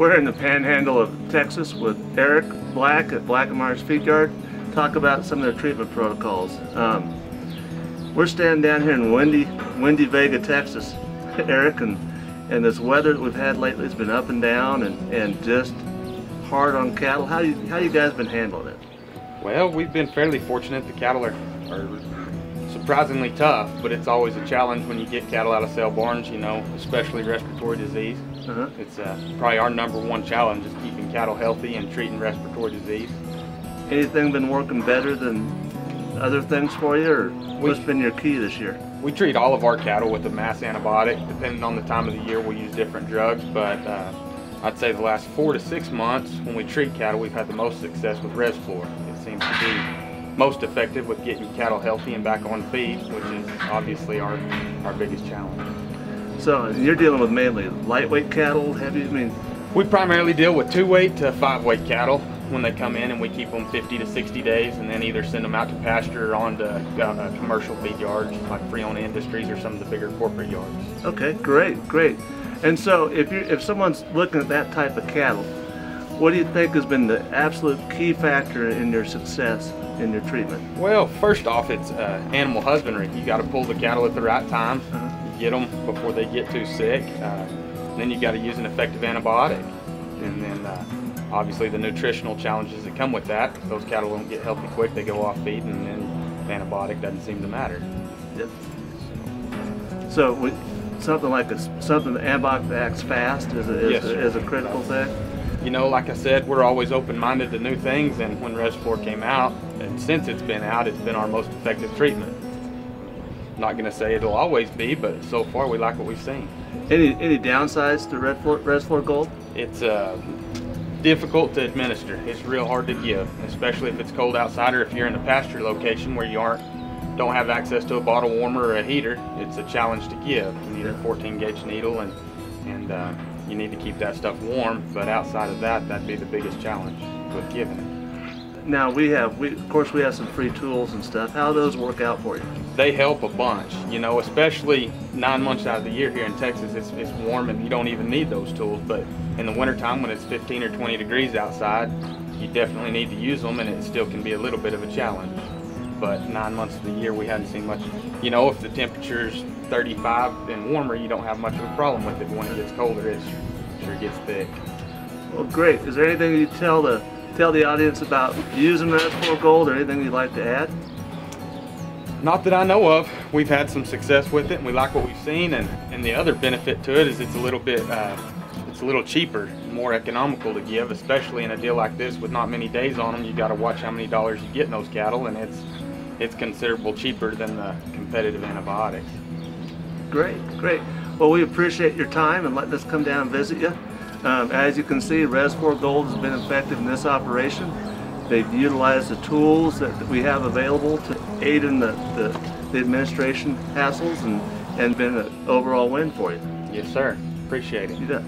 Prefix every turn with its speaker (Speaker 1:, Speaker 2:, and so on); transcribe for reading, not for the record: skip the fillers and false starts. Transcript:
Speaker 1: We're in the panhandle of Texas with Eric Black at Black&Myers Feed Yard. Talk about some of their treatment protocols. We're standing down here in windy Vega, Texas, Eric, and this weather that we've had lately has been up and down and just hard on cattle. How you guys been handling it?
Speaker 2: Well, we've been fairly fortunate. The cattle are surprisingly tough, but it's always a challenge when you get cattle out of sale barns, you know, especially respiratory disease. It's probably our #1 challenge is keeping cattle healthy and treating respiratory disease. Anything
Speaker 1: been working better than other things for you, or what's been your key this year?
Speaker 2: We treat all of our cattle with a mass antibiotic. Depending on the time of the year, we use different drugs, but I'd say the last 4 to 6 months when we treat cattle, we've had the most success with Resflor. It seems to be most effective with getting cattle healthy and back on feed, which is obviously our biggest challenge.
Speaker 1: So you're dealing with mainly lightweight cattle, heavy?
Speaker 2: We primarily deal with 2-weight to 5-weight cattle when they come in, and we keep them 50 to 60 days and then either send them out to pasture or on to commercial feed yards like Freon Industries or some of the bigger corporate yards.
Speaker 1: Okay, great. And so if someone's looking at that type of cattle, what do you think has been the absolute key factor in your success in your treatment?
Speaker 2: Well, first off, it's animal husbandry. You got to pull the cattle at the right time. Get them before they get too sick. Then you got to use an effective antibiotic, and then obviously the nutritional challenges that come with that. If those cattle don't get healthy quick, they go off feed, and then the antibiotic doesn't seem to matter.
Speaker 1: Yep. So something like something that antibiotic acts fast is a critical thing.
Speaker 2: You know, like I said, we're always open-minded to new things, and when Resflor came out, and since it's been out, it's been our most effective treatment. Not going to say it'll always be, but so far we like what we've seen.
Speaker 1: Any downsides to Resflor Gold?
Speaker 2: It's difficult to administer. It's real hard to give, especially if it's cold outside or if you're in a pasture location where you don't have access to a bottle warmer or a heater. It's a challenge to give. You need a 14-gauge needle, and you need to keep that stuff warm. But outside of that, that'd be the biggest challenge with giving it.
Speaker 1: Now of course we have some free tools and stuff. How do those work out for you?
Speaker 2: They help a bunch, you know, especially 9 months out of the year here in Texas. It's warm and you don't even need those tools, but in the wintertime when it's 15 or 20 degrees outside, you definitely need to use them, and it still can be a little bit of a challenge. But 9 months of the year we haven't seen much. You know, if the temperature's 35 and warmer, you don't have much of a problem with it. When it gets colder, it sure gets thick.
Speaker 1: Well, great. Is there anything you tell the audience about using Resflor Gold, or anything you'd like to add?
Speaker 2: Not that I know of. We've had some success with it, and we like what we've seen. And the other benefit to it is it's a little bit, it's a little cheaper, more economical to give, especially in a deal like this with not many days on them. You got to watch how many dollars you get in those cattle, and it's considerable cheaper than the competitive antibiotics.
Speaker 1: Great. Well, we appreciate your time and letting us come down and visit you. As you can see, Resflor Gold has been effective in this operation. They've utilized the tools that we have available to aid in the administration hassles and been an overall win for you.
Speaker 2: Yes, sir. Appreciate it.
Speaker 1: You bet.